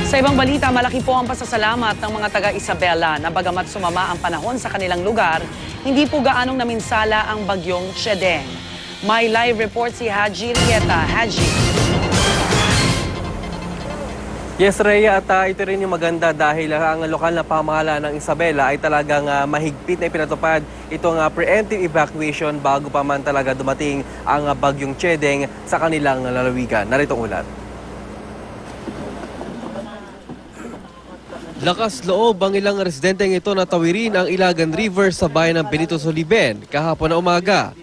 Sa ibang balita, malaki po ang pasasalamat ng mga taga-Isabela na bagamat sumama ang panahon sa kanilang lugar, hindi po gaanong naminsala ang bagyong Chedeng. May live report si Haji Rieta. Haji. Yes, Rhea, at ito rin yung maganda dahil ang lokal na pamahalaan ng Isabela ay talagang mahigpit na ipinatupad itong preemptive evacuation bago pa man talaga dumating ang bagyong Chedeng sa kanilang lalawigan. Narito ang ulat. Lakas loob ang ilang residenteng ito na tawirin ang Ilagan River sa bayan ng Benito Soliven kahapon na umaga.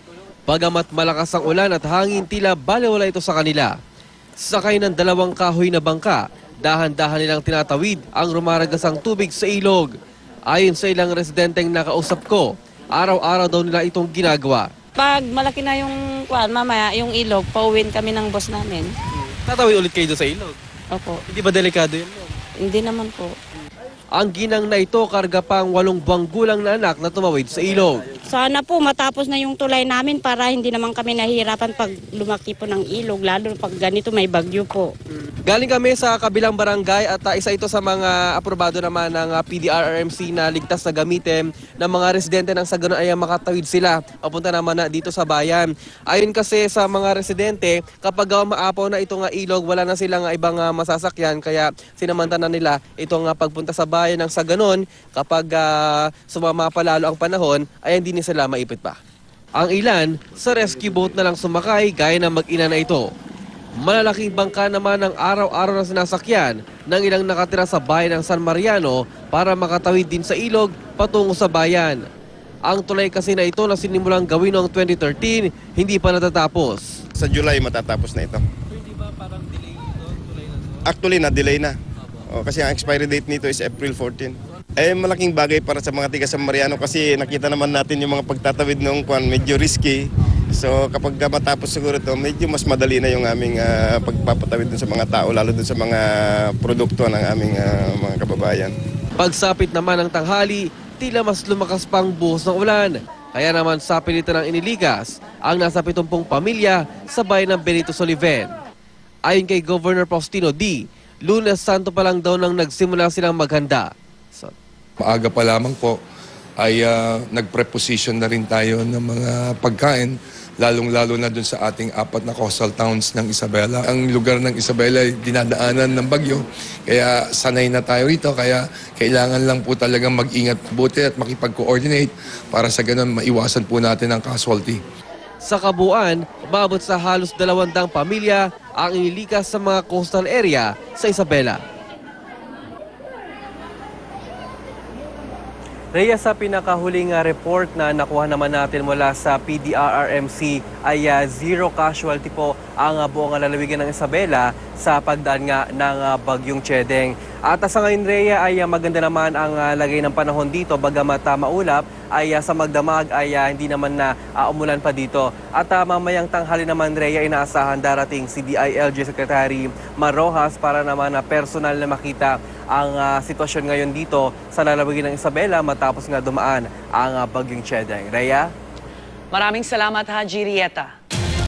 Bagamat malakas ang ulan at hangin, tila balewala ito sa kanila. Sakay ng dalawang kahoy na bangka, dahan-dahan nilang tinatawid ang rumaragasang tubig sa ilog. Ayon sa ilang residenteng nakausap ko, araw-araw daw nila itong ginagawa. Pag malaki na yung mamaya yung ilog, pauwiin kami ng boss namin. Tatawid ulit kayo sa ilog? Opo. Hindi ba delikado yun? Hindi naman po. Ang ginang na ito karga pang 8 buwang gulang na anak na tumawid sa ilog. Sana po matapos na yung tulay namin para hindi naman kami nahihirapan pag lumaki po ng ilog, lalo pag ganito may bagyo po. Galing kami sa kabilang barangay at isa ito sa mga aprobado naman ng PDRRMC na ligtas na gamitin ng mga residente ng Sagano ay makatawid sila. Papunta naman na dito sa bayan. Ayon kasi sa mga residente, kapag maapaw na itong ilog, wala na silang ibang masasakyan kaya sinamantana nila itong pagpunta sa bayan ng Saganon. Kapag sumama pa lalo ang panahon, ay hindi na sila maipit pa. Ang ilan sa rescue boat na lang sumakay gaya ng mag-ina na ito. Malalaking bangka naman ang araw-araw na sinasakyan ng ilang nakatira sa bayan ng San Mariano para makatawid din sa ilog patungo sa bayan. Ang tulay kasi na ito na sinimulang gawin noong 2013, hindi pa natatapos. Sa July matatapos na ito. Hindi ba parang delay ito? Tulay na ito? Actually, na-delay na. Kasi ang expiry date nito is April 14. Malaking bagay para sa mga tiga San Mariano kasi nakita naman natin yung mga pagtatawid noong medyo risky. So kapag matapos siguro ito, medyo mas madali na yung aming pagpapatawid dun sa mga tao, lalo dun sa mga produkto ng aming mga kababayan. Pagsapit naman ng tanghali, tila mas lumakas pang buhos ng ulan. Kaya naman sa pilitan ng iniligas ang nasa 70 pamilya sa bayan ng Benito Soliven. Ayon kay Governor Faustino D., Lunes Santo pa lang daw nang nagsimula silang maghanda. Maaga pa lamang po ay nag-preposition na rin tayo ng mga pagkain, lalong-lalo na dun sa ating 4 na coastal towns ng Isabela. Ang lugar ng Isabela ay dinadaanan ng bagyo, kaya sanay na tayo rito, kaya kailangan lang po talagang mag-ingat buti at makipag-coordinate para sa ganun maiwasan po natin ang casualty. Sa kabuuan, umabot sa halos 200 pamilya ang inilikas sa mga coastal area sa Isabela. Rhea, sa pinakahuling report na nakuha naman natin mula sa PDRRMC ay 0 casualty po ang buong lalawigan ng Isabela sa pagdaan nga ng bagyong Chedeng. At sa ngayon, Rhea, ay maganda naman ang lagay ng panahon dito, bagamat maulap ay sa magdamag ay hindi naman na umulan pa dito. At mamayang tanghali naman, Rhea, inaasahan darating si DILG Secretary Marojas para naman personal na makita ang sitwasyon ngayon dito sa lalawigan ng Isabela matapos nga dumaan ang bagyong Chedeng. Rhea? Maraming salamat, Haji Rieta.